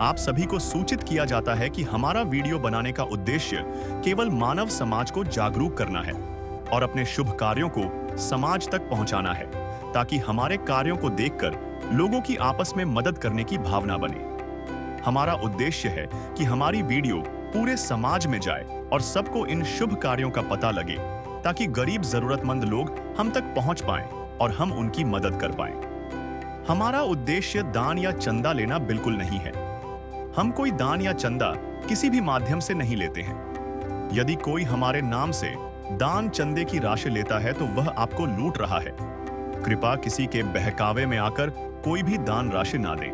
आप सभी को सूचित किया जाता है कि हमारा वीडियो बनाने का उद्देश्य केवल मानव समाज को जागरूक करना है और अपने शुभ कार्यों को समाज तक पहुंचाना है, ताकि हमारे कार्यों को देखकर लोगों की आपस में मदद करने की भावना बने। हमारा उद्देश्य है कि हमारी वीडियो पूरे समाज में जाए और सबको इन शुभ कार्यों का पता लगे, ताकि गरीब जरूरतमंद लोग हम तक पहुंच पाएं और हम उनकी मदद कर पाएं। हमारा उद्देश्य दान या चंदा लेना बिल्कुल नहीं है। हम कोई दान या चंदा किसी भी माध्यम से नहीं लेते हैं। यदि कोई हमारे नाम से दान चंदे की राशि लेता है तो वह आपको लूट रहा है। कृपया किसी के बहकावे में आकर कोई भी दान राशि ना दें।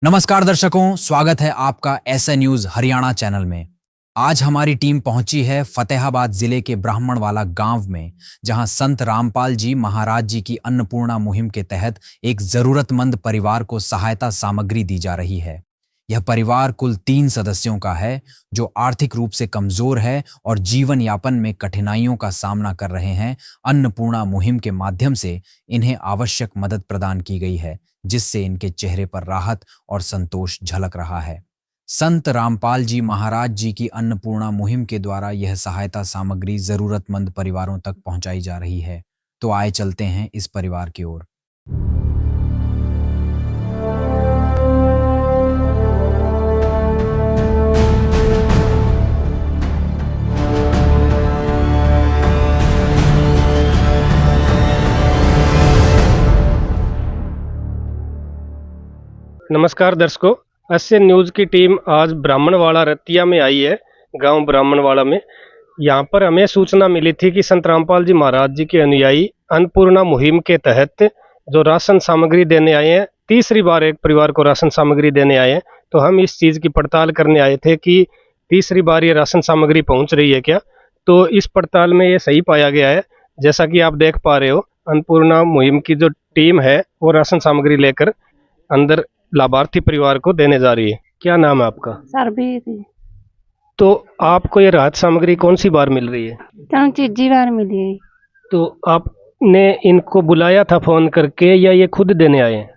नमस्कार दर्शकों, स्वागत है आपका एसए न्यूज हरियाणा चैनल में। आज हमारी टीम पहुंची है फतेहाबाद जिले के ब्राह्मणवाला गांव में, जहां संत रामपाल जी महाराज जी की अन्नपूर्णा मुहिम के तहत एक जरूरतमंद परिवार को सहायता सामग्री दी जा रही है। यह परिवार कुल 3 सदस्यों का है, जो आर्थिक रूप से कमजोर है और जीवन यापन में कठिनाइयों का सामना कर रहे हैं। अन्नपूर्णा मुहिम के माध्यम से इन्हें आवश्यक मदद प्रदान की गई है, जिससे इनके चेहरे पर राहत और संतोष झलक रहा है। संत रामपाल जी महाराज जी की अन्नपूर्णा मुहिम के द्वारा यह सहायता सामग्री जरूरतमंद परिवारों तक पहुंचाई जा रही है। तो आए चलते हैं इस परिवार की ओर। नमस्कार दर्शकों, एसए न्यूज़ की टीम आज ब्राह्मणवाड़ा रतिया में आई है, गांव ब्राह्मणवाड़ा में। यहां पर हमें सूचना मिली थी कि संत रामपाल जी महाराज जी के अनुयायी अन्नपूर्णा मुहिम के तहत जो राशन सामग्री देने आए हैं, तीसरी बार एक परिवार को राशन सामग्री देने आए हैं। तो हम इस चीज़ की पड़ताल करने आए थे कि तीसरी बार ये राशन सामग्री पहुंच रही है क्या। तो इस पड़ताल में ये सही पाया गया है। जैसा कि आप देख पा रहे हो, अन्नपूर्णा मुहिम की जो टीम है वो राशन सामग्री लेकर अंदर लाभार्थी परिवार को देने जा रही है। क्या नाम है आपका? सरबीर। तो आपको ये राहत सामग्री कौन सी बार मिल रही है? तीसरी बार मिली है। तो आपने इनको बुलाया था फोन करके या ये खुद देने आए हैं?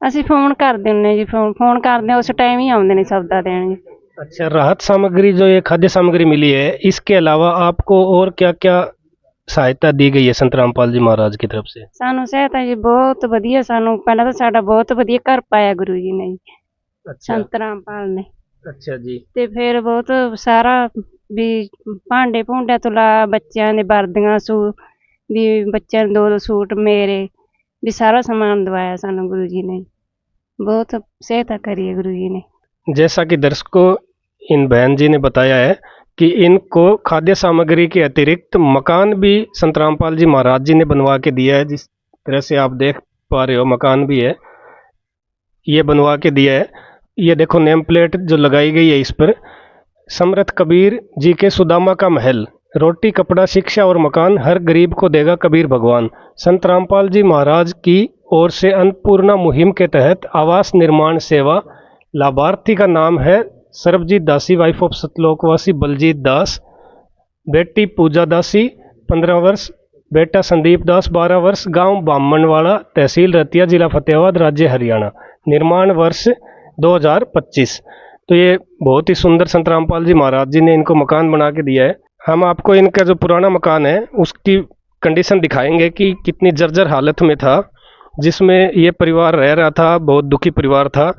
ਅਸੀਂ फोन कर देने जी, फोन करते हैं, उस टाइम ही आਉਂਦੇ ਨੇ सौदा देने। अच्छा, राहत सामग्री जो ये खाद्य सामग्री मिली है, इसके अलावा आपको और क्या क्या सहायता दी गई है संत रामपाल जी महाराज की तरफ से? ਸਾਨੂੰ ਸਹਾਇਤਾ ਜੀ ਬਹੁਤ ਵਧੀਆ, ਸਾਨੂੰ ਪਹਿਲਾਂ ਤਾਂ ਸਾਡਾ ਬਹੁਤ ਵਧੀਆ ਘਰ ਪਾਇਆ ਗੁਰੂ ਜੀ ਨੇ ਜੀ, अच्छा ਸੰਤ ਰਾਮਪਾਲ ਨੇ। अच्छा जी। ਤੇ ਫਿਰ ਬਹੁਤ ਸਾਰਾ ਵੀ ਭਾਂਡੇ ਭੁੰਡਿਆਂ ਤੋਂ ਲਾ ਬੱਚਿਆਂ ਦੇ ਵਰਦੀਆਂ ਵੀ ਬੱਚਿਆਂ ਦੇ 2 ਸੂਟ ਮੇਰੇ ਵੀ ਸਾਰਾ ਸਮਾਨ ਦਵਾਇਆ ਸਾਨੂੰ ਗੁਰੂ ਜੀ ਨੇ। बहुत सहायता करी है गुरु जी ने। जैसा कि दर्शकों इन बहन जी ने बताया है कि इनको खाद्य सामग्री के अतिरिक्त मकान भी संत रामपाल जी महाराज जी ने बनवा के दिया है। जिस तरह से आप देख पा रहे हो, मकान भी है, ये बनवा के दिया है। ये देखो नेम प्लेट जो लगाई गई है इस पर, समर्थ कबीर जी के सुदामा का महल, रोटी कपड़ा शिक्षा और मकान हर गरीब को देगा कबीर भगवान। संत रामपाल जी महाराज की ओर से अन्नपूर्णा मुहिम के तहत आवास निर्माण सेवा। लाभार्थी का नाम है सर्वजीत दासी, वाइफ ऑफ सतलोकवासी बलजीत दास, बेटी पूजा दासी 15 वर्ष, बेटा संदीप दास 12 वर्ष, गांव ब्राह्मणवाड़ा, तहसील रतिया, जिला फतेहाबाद, राज्य हरियाणा। निर्माण वर्ष 2025। तो ये बहुत ही सुंदर संत रामपाल जी महाराज जी ने इनको मकान बना के दिया है। हम आपको इनका जो पुराना मकान है उसकी कंडीशन दिखाएंगे कि कितनी जर्जर हालत में था, जिसमें ये परिवार रह रहा था। बहुत दुखी परिवार था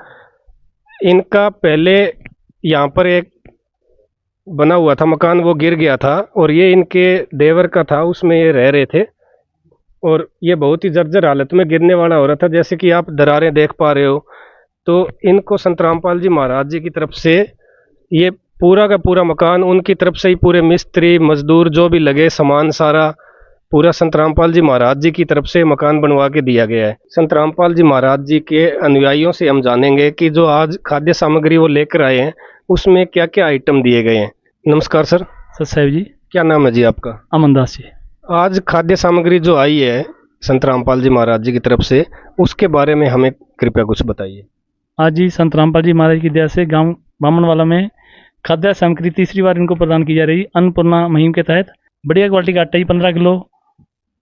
इनका। पहले यहाँ पर एक बना हुआ था मकान, वो गिर गया था और ये इनके देवर का था, उसमें ये रह रहे थे और ये बहुत ही जर्जर हालत में गिरने वाला हो रहा था। जैसे कि आप दरारें देख पा रहे हो। तो इनको संत रामपाल जी महाराज जी की तरफ से ये पूरा का पूरा मकान, उनकी तरफ से ही पूरे मिस्त्री मजदूर जो भी लगे सामान सारा पूरा संत रामपाल जी महाराज जी की तरफ से मकान बनवा के दिया गया है। संत रामपाल जी महाराज जी के अनुयायियों से हम जानेंगे कि जो आज खाद्य सामग्री वो लेकर आए हैं उसमें क्या क्या आइटम दिए गए हैं। नमस्कार सर। सर साहब जी। क्या नाम है जी आपका? अमनदास जी। आज खाद्य सामग्री जो आई है संत रामपाल जी महाराज जी की तरफ से, उसके बारे में हमें कृपया कुछ बताइए। आज ही संत रामपाल जी महाराज की दया से गांव ब्राह्मणवाला में खाद्य सामग्री तीसरी बार इनको प्रदान की जा रही। अन्नपूर्णा मुहिम के तहत बढ़िया क्वालिटी का आटा ही 15 किलो।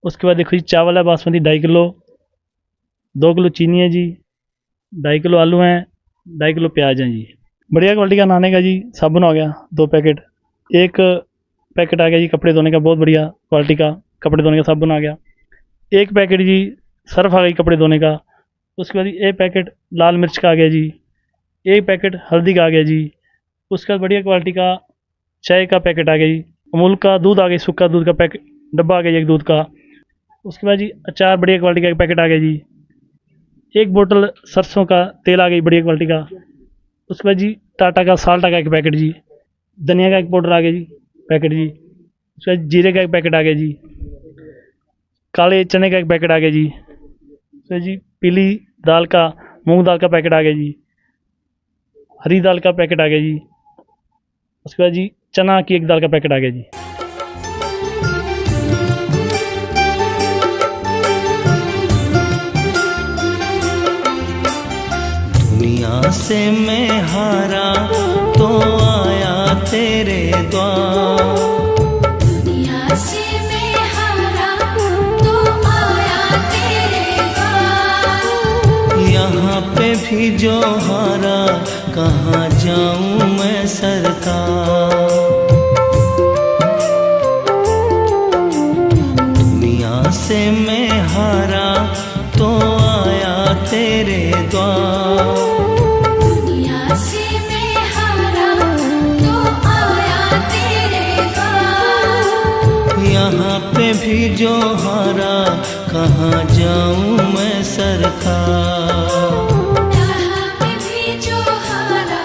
उसके बाद देखो जी, चावल है बासमती 2.5 किलो, 2 किलो चीनी है जी, 2.5 किलो आलू हैं, 2.5 किलो प्याज हैं जी। बढ़िया क्वालिटी का नहाने का जी साबुन हो गया 2 पैकेट। एक पैकेट आ गया जी कपड़े धोने का, बहुत बढ़िया क्वालिटी का कपड़े धोने का साबुन आ गया। एक पैकेट जी सर्फ आ गई कपड़े धोने का। उसके बाद एक पैकेट लाल मिर्च का आ गया जी। एक पैकेट हल्दी का आ गया जी। उसके बाद बढ़िया क्वालिटी का चाय का पैकेट आ गया जी। अमूल का दूध आ गया, सूखा दूध का पैकेट डब्बा आ गया एक दूध का। उसके बाद जी अचार बढ़िया क्वालिटी का एक पैकेट आ गया जी। एक बोतल सरसों का तेल आ गई बढ़िया क्वालिटी का। उसके बाद जी टाटा का साल्ट का एक पैकेट जी। धनिया का एक पाउडर आ गया जी पैकेट जी। उसके बाद जीरे का एक पैकेट आ गया जी। काले चने का एक पैकेट आ गया जी। उसके बाद जी पीली दाल का, मूंग दाल का पैकेट आ गया जी। हरी दाल का पैकेट आ गया जी। उसके बाद जी चना की एक दाल का पैकेट आ गया जी। दुनिया से मैं हारा तो आया तेरे द्वार। दुनिया से मैं हारा तो आया तेरे द्वार। यहाँ पे भी जो हारा कहाँ जाऊँ मैं सरकार। दुनिया से मैं हारा तो आया तेरे द्वार। दुनिया से मैं हारा तो आया तेरे द्वार। यहाँ पे भी जो हारा कहाँ जाऊँ मैं सरकार। यहाँ पे भी जो हारा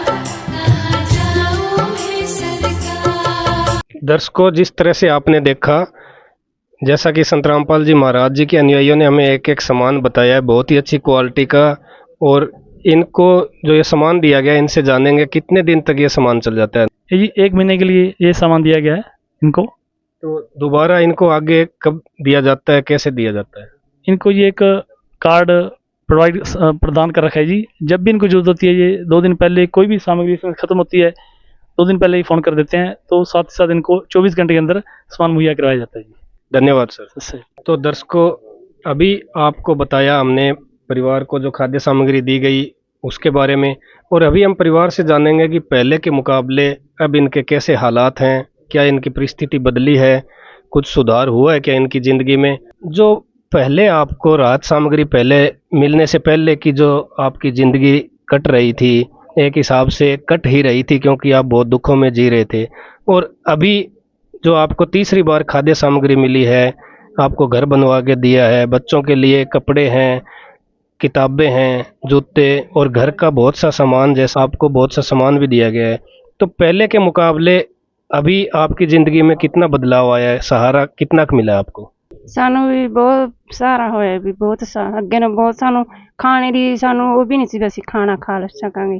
कहाँ जाऊँ मैं सरकार। दर्शकों, जिस तरह से आपने देखा, जैसा कि संत रामपाल जी महाराज जी के अनुयायियों ने हमें एक एक सामान बताया है बहुत ही अच्छी क्वालिटी का। और इनको जो ये सामान दिया गया है, इनसे जानेंगे कितने दिन तक ये सामान चल जाता है। ये 1 महीने के लिए ये सामान दिया गया है इनको। तो दोबारा इनको आगे कब दिया जाता है, कैसे दिया जाता है? इनको ये एक कार्ड प्रदान कर रखा है जी। जब भी इनको जरूरत होती है, ये 2 दिन पहले कोई भी सामग्री इसमें खत्म होती है 2 दिन पहले ही फ़ोन कर देते हैं, तो साथ ही साथ इनको 24 घंटे के अंदर सामान मुहैया करवाया जाता है जी। धन्यवाद सर। इससे तो दर्शकों, अभी आपको बताया हमने परिवार को जो खाद्य सामग्री दी गई उसके बारे में, और अभी हम परिवार से जानेंगे कि पहले के मुकाबले अब इनके कैसे हालात हैं, क्या इनकी परिस्थिति बदली है, कुछ सुधार हुआ है क्या इनकी ज़िंदगी में। जो पहले आपको राहत सामग्री पहले मिलने से पहले की जो आपकी ज़िंदगी कट रही थी, एक हिसाब से कट ही रही थी क्योंकि आप बहुत दुखों में जी रहे थे, और अभी जो आपको तीसरी बार खाद्य सामग्री मिली है, आपको घर बनवा के दिया है, बच्चों के लिए कपड़े हैं, किताबें हैं, जूते और घर का बहुत सा सामान, जैसा आपको बहुत सा सामान भी दिया गया है, तो पहले के मुकाबले अभी आपकी ज़िंदगी में कितना बदलाव आया है, सहारा कितना मिला आपको? ਸਾਨੂੰ ਵੀ ਬਹੁਤ ਸਹਾਰਾ ਹੋਇਆ ਵੀ ਬਹੁਤ ਅੱਗੇ ਨੂੰ ਬਹੁਤ ਸਾਨੂੰ ਖਾਣੇ ਦੀ ਸਾਨੂੰ ਉਹ ਵੀ ਨਹੀਂ ਸੀ ਵੀ ਅਸੀਂ ਖਾਣਾ ਖਾ ਸਕਾਂਗੇ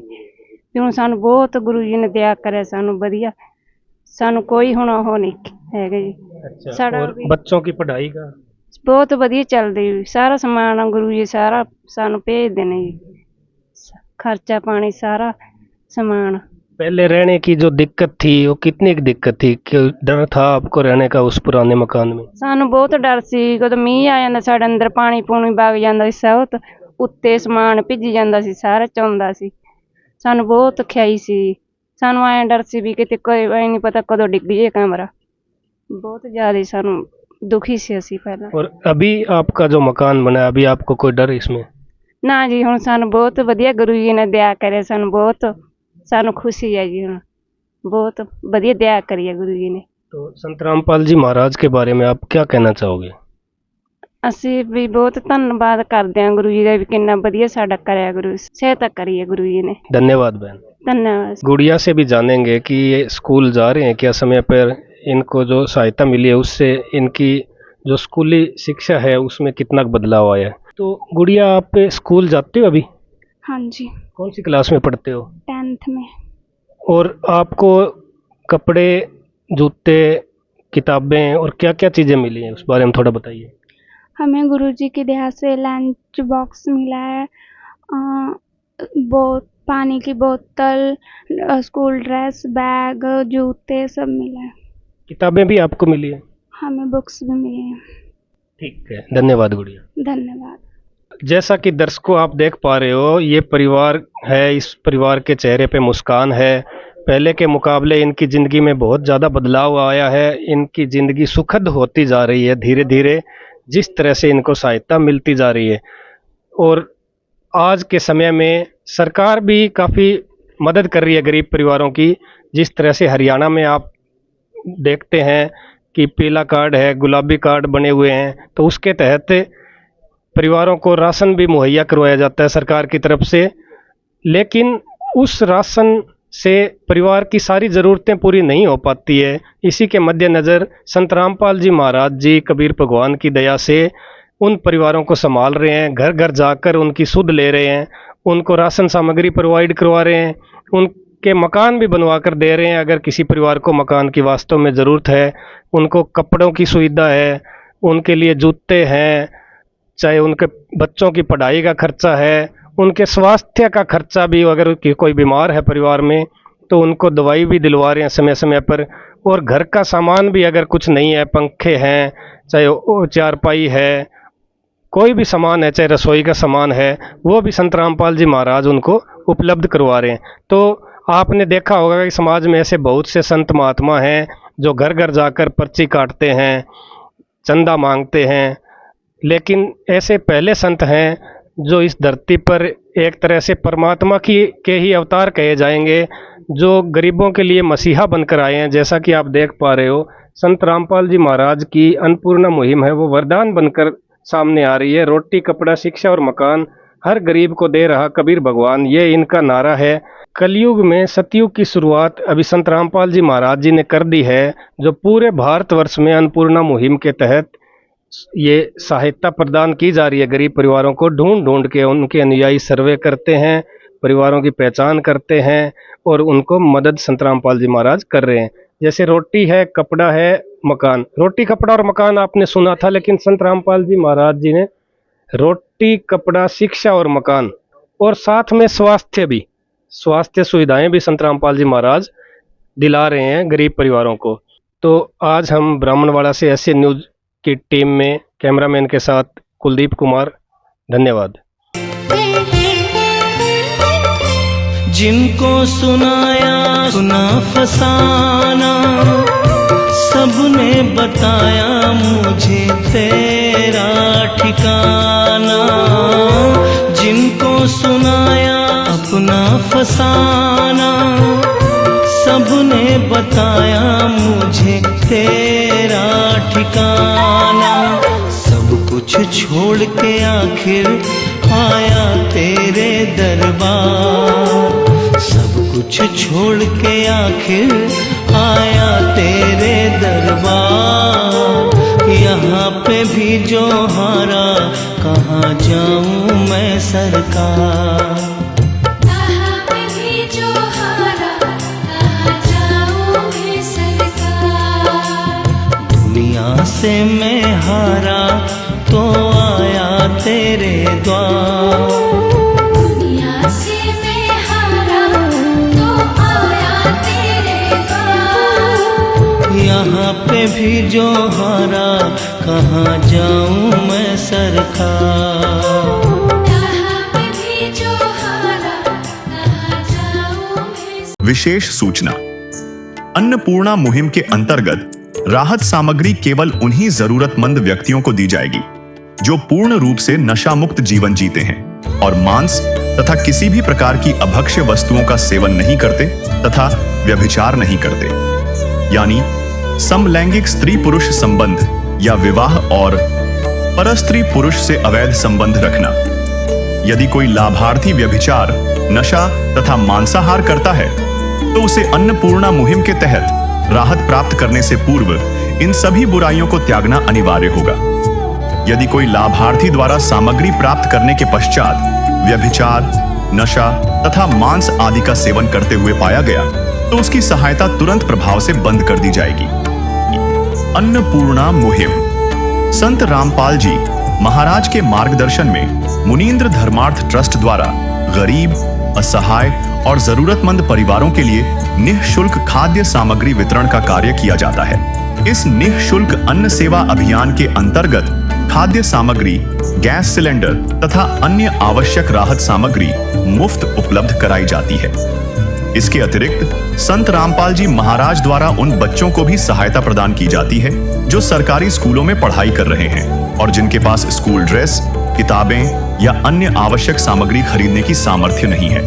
ਵੀ ਹੁਣ ਸਾਨੂੰ ਬਹੁਤ ਗੁਰੂ ਜੀ ਨੇ ਦਇਆ ਕਰਿਆ ਸਾਨੂੰ ਵਧੀਆ ਸਾਨੂੰ ਕੋਈ ਹੁਣ ਉਹ ਨਹੀਂ ਹੈਗਾ ਜੀ। अच्छा, साड़ा और भी- बच्चों की पढ़ाई का? ਬਹੁਤ ਵਧੀਆ ਚੱਲਦੀ ਸਾਰਾ ਸਮਾਨ ਗੁਰੂ ਜੀ ਸਾਰਾ ਸਾਨੂੰ ਭੇਜਦੇ ਨੇ ਜੀ ਖਰਚਾ ਪਾਣੀ ਸਾਰਾ ਸਮਾਨ। पहले रहने की जो दिक्कत थी वो कितनी की दिक्कत थी, कि डर था आपको रहने का उस पुराने मकान में? ਸਾਨੂੰ ਬਹੁਤ ਡਰ ਸੀ ਕਦੋਂ ਮੀਂਹ ਆ ਜਾਂਦਾ ਸਾਡੇ ਅੰਦਰ ਪਾਣੀ ਪੂਣੀ ਵਗ ਜਾਂਦਾ ਸੀ ਸਭ ਉੱਤੇ ਸਮਾਨ ਭਿੱਜ ਜਾਂਦਾ ਸੀ ਸਾਰਾ ਚੌਂਦਾ ਸੀ ਸਾਨੂੰ ਬਹੁਤ ਖਿਆਈ ਸੀ ਸਾਨੂੰ ਐਂ ਡਰ ਸੀ ਵੀ ਕਿਤੇ ਕੋਈ ਐ ਨਹੀਂ ਪਤਾ ਕਦੋਂ ਡਿੱਗ ਜੇ ਕਮਰਾ ਬਹੁਤ ਜ਼ਿਆਦਾ ਸਾਨੂੰ ਦੁਖੀ ਸੀ ਅਸੀਂ ਪਹਿਲਾਂ। और अभी आपका जो मकान बना है, अभी आपको कोई डर इसमें? ਨਾ ਜੀ ਹੁਣ ਸਾਨੂੰ ਬਹੁਤ ਵਧੀਆ ਗੁਰੂ ਜੀ ਨੇ ਦਇਆ ਕਰਿਆ ਸਾਨੂੰ ਬਹੁਤ ਸਾਨੂੰ ਖੁਸ਼ੀ ਹੈ ਜੀ ਹੁਣ ਬਹੁਤ ਵਧੀਆ ਦਇਆ ਕਰੀ ਹੈ ਗੁਰੂ ਜੀ ਨੇ। तो संत रामपाल जी महाराज के बारे में आप क्या कहना चाहोगे? ਅਸੀਂ ਵੀ ਬਹੁਤ ਧੰਨਵਾਦ ਕਰਦੇ ਹਾਂ ਗੁਰੂ ਜੀ ਦਾ ਵੀ ਕਿੰਨਾ ਵਧੀਆ ਸਾਡਾ ਕਰਿਆ ਗੁਰੂ ਸਹਾਇਤਾ ਕਰੀ ਹੈ ਗੁਰੂ ਜੀ ਨੇ। धन्यवाद बहन। धन्यवाद। गुड़िया से भी जानेंगे कि ये स्कूल जा रहे हैं क्या, समय पर इनको जो सहायता मिली है उससे इनकी जो स्कूली शिक्षा है उसमें कितना बदलाव आया है। तो गुड़िया, आप स्कूल जाते हो अभी? हाँ जी, कौन सी क्लास में पढ़ते हो? 10th में। और आपको कपड़े, जूते, किताबें और क्या क्या चीज़ें मिली हैं उस बारे में थोड़ा बताइए। हमें गुरुजी की दया से लंच बॉक्स मिला है, पानी की बोतल, स्कूल ड्रेस, बैग, जूते सब मिला है। किताबें भी आपको मिली हैं? हमें बुक्स भी मिली हैं। ठीक है, धन्यवाद गुड़िया। धन्यवाद। जैसा कि दर्शकों आप देख पा रहे हो, ये परिवार है, इस परिवार के चेहरे पे मुस्कान है। पहले के मुकाबले इनकी ज़िंदगी में बहुत ज़्यादा बदलाव आया है। इनकी ज़िंदगी सुखद होती जा रही है धीरे धीरे, जिस तरह से इनको सहायता मिलती जा रही है। और आज के समय में सरकार भी काफ़ी मदद कर रही है गरीब परिवारों की। जिस तरह से हरियाणा में आप देखते हैं कि पीला कार्ड है, गुलाबी कार्ड बने हुए हैं, तो उसके तहत परिवारों को राशन भी मुहैया करवाया जाता है सरकार की तरफ से। लेकिन उस राशन से परिवार की सारी ज़रूरतें पूरी नहीं हो पाती है। इसी के मद्देनज़र संत रामपाल जी महाराज जी कबीर भगवान की दया से उन परिवारों को संभाल रहे हैं, घर घर जाकर उनकी सुध ले रहे हैं, उनको राशन सामग्री प्रोवाइड करवा रहे हैं, उनके मकान भी बनवा कर दे रहे हैं अगर किसी परिवार को मकान की वास्तव में ज़रूरत है। उनको कपड़ों की सुविधा है, उनके लिए जूते हैं, चाहे उनके बच्चों की पढ़ाई का खर्चा है, उनके स्वास्थ्य का खर्चा भी, अगर कोई बीमार है परिवार में तो उनको दवाई भी दिलवा रहे हैं समय समय पर। और घर का सामान भी अगर कुछ नहीं है, पंखे हैं, चाहे चारपाई है, कोई भी सामान है, चाहे रसोई का सामान है, वो भी संत रामपाल जी महाराज उनको उपलब्ध करवा रहे हैं। तो आपने देखा होगा कि समाज में ऐसे बहुत से संत महात्मा हैं जो घर घर जाकर पर्ची काटते हैं, चंदा मांगते हैं। लेकिन ऐसे पहले संत हैं जो इस धरती पर एक तरह से परमात्मा के ही अवतार कहे जाएंगे, जो गरीबों के लिए मसीहा बनकर आए हैं। जैसा कि आप देख पा रहे हो, संत रामपाल जी महाराज की अन्नपूर्णा मुहिम है, वो वरदान बनकर सामने आ रही है। रोटी, कपड़ा, शिक्षा और मकान हर गरीब को दे रहा कबीर भगवान, ये इनका नारा है। कलयुग में सतयुग की शुरुआत अभी संत रामपाल जी महाराज जी ने कर दी है, जो पूरे भारतवर्ष में अन्नपूर्णा मुहिम के तहत ये सहायता प्रदान की जा रही है गरीब परिवारों को। ढूंढ ढूंढ के उनके अनुयायी सर्वे करते हैं, परिवारों की पहचान करते हैं और उनको मदद संत रामपाल जी महाराज कर रहे हैं। जैसे रोटी है, कपड़ा है, मकान। रोटी, कपड़ा और मकान आपने सुना था, लेकिन संत रामपाल जी महाराज जी ने रोटी, कपड़ा, शिक्षा और मकान, और साथ में स्वास्थ्य भी, स्वास्थ्य सुविधाएं भी संत रामपाल जी महाराज दिला रहे हैं गरीब परिवारों को। तो आज हम ब्राह्मणवाड़ा से ऐसे न्यूज़ की टीम में कैमरामैन के साथ कुलदीप कुमार, धन्यवाद। जिनको सुनाया सुना फसाना, सबने बताया मुझे तेरा ठिकाना। जिनको सुनाया अपना फसाना, सबने बताया मुझे तेरा ठिकाना। सब कुछ छोड़ के आखिर आया तेरे दरबार, सब कुछ छोड़ के आखिर आया तेरे दरबार। यहाँ पे भी जो हारा, कहाँ जाऊँ मैं सरकार। यहाँ पे भी जो हारा, कहाँ जाऊँ मैं सरकार। दुनिया से मैं हारा तो आया तेरे द्वार। दुनिया से मैं हारा तो आया तेरे द्वार। यहाँ पे भी जो हारा, कहाँ जाऊँ मैं सरकार। यहाँ पे भी जो हारा, कहाँ जाऊँ मैं। विशेष सूचना। अन्नपूर्णा मुहिम के अंतर्गत राहत सामग्री केवल उन्हीं जरूरतमंद व्यक्तियों को दी जाएगी जो पूर्ण रूप से नशा मुक्त जीवन जीते हैं और मांस तथा किसी भी प्रकार की अभक्ष्य वस्तुओं का सेवन नहीं करते तथा व्यभिचार नहीं करते, यानी समलैंगिक स्त्री पुरुष संबंध या विवाह और परस्त्री पुरुष से अवैध संबंध रखना। यदि कोई लाभार्थी व्यभिचार, नशा तथा मांसाहार करता है तो उसे अन्नपूर्णा मुहिम के तहत राहत प्राप्त करने से पूर्व इन सभी बुराइयों को त्यागना अनिवार्य होगा। यदि कोई लाभार्थी द्वारा सामग्री प्राप्त करने के पश्चात व्यभिचार, नशा तथा मांस आदि का सेवन करते हुए पाया गया तो उसकी सहायता तुरंत प्रभाव से बंद कर दी जाएगी। अन्नपूर्णा मुहिम संत रामपाल जी महाराज के मार्गदर्शन में मुनीन्द्र धर्मार्थ ट्रस्ट द्वारा गरीब, असहाय और जरूरतमंद परिवारों के लिए निःशुल्क खाद्य सामग्री वितरण का कार्य किया जाता है। इस निःशुल्क अन्न सेवा अभियान के अंतर्गत खाद्य सामग्री, गैस सिलेंडर तथा अन्य आवश्यक राहत सामग्री मुफ्त उपलब्ध कराई जाती है। इसके अतिरिक्त संत रामपाल जी महाराज द्वारा उन बच्चों को भी सहायता प्रदान की जाती है जो सरकारी स्कूलों में पढ़ाई कर रहे हैं और जिनके पास स्कूल ड्रेस, किताबें या अन्य आवश्यक सामग्री खरीदने की सामर्थ्य नहीं है।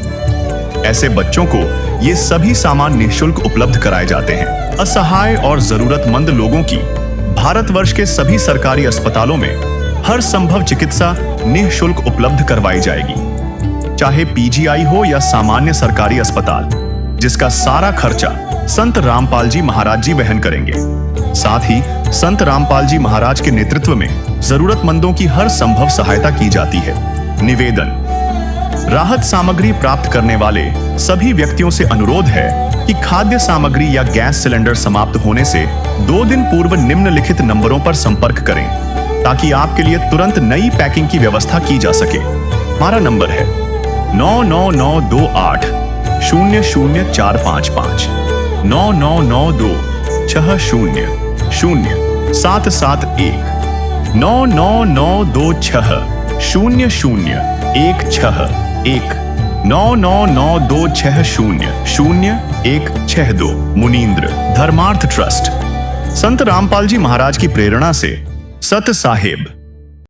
ऐसे बच्चों को ये सभी सामान निःशुल्क उपलब्ध कराए जाते हैं। असहाय और जरूरतमंद लोगों की भारतवर्ष के सभी सरकारी अस्पतालों में हर संभव चिकित्सा निःशुल्क उपलब्ध करवाई जाएगी, चाहे पीजीआई हो या सामान्य सरकारी अस्पताल, जिसका सारा खर्चा संत रामपाल जी महाराज जी वहन करेंगे। साथ ही संत रामपाल जी महाराज के नेतृत्व में जरूरतमंदों की हर संभव सहायता की जाती है। निवेदन: राहत सामग्री प्राप्त करने वाले सभी व्यक्तियों से अनुरोध है कि खाद्य सामग्री या गैस सिलेंडर समाप्त होने से 2 दिन पूर्व निम्नलिखित नंबरों पर संपर्क करें ताकि आपके लिए तुरंत नई पैकिंग की व्यवस्था की जा सके। हमारा नंबर है 99928 00455 9992 60 0771 99926 0016 99926000162 मुनींद्र धर्मार्थ ट्रस्ट। संत रामपाल जी महाराज की प्रेरणा से सत साहेब।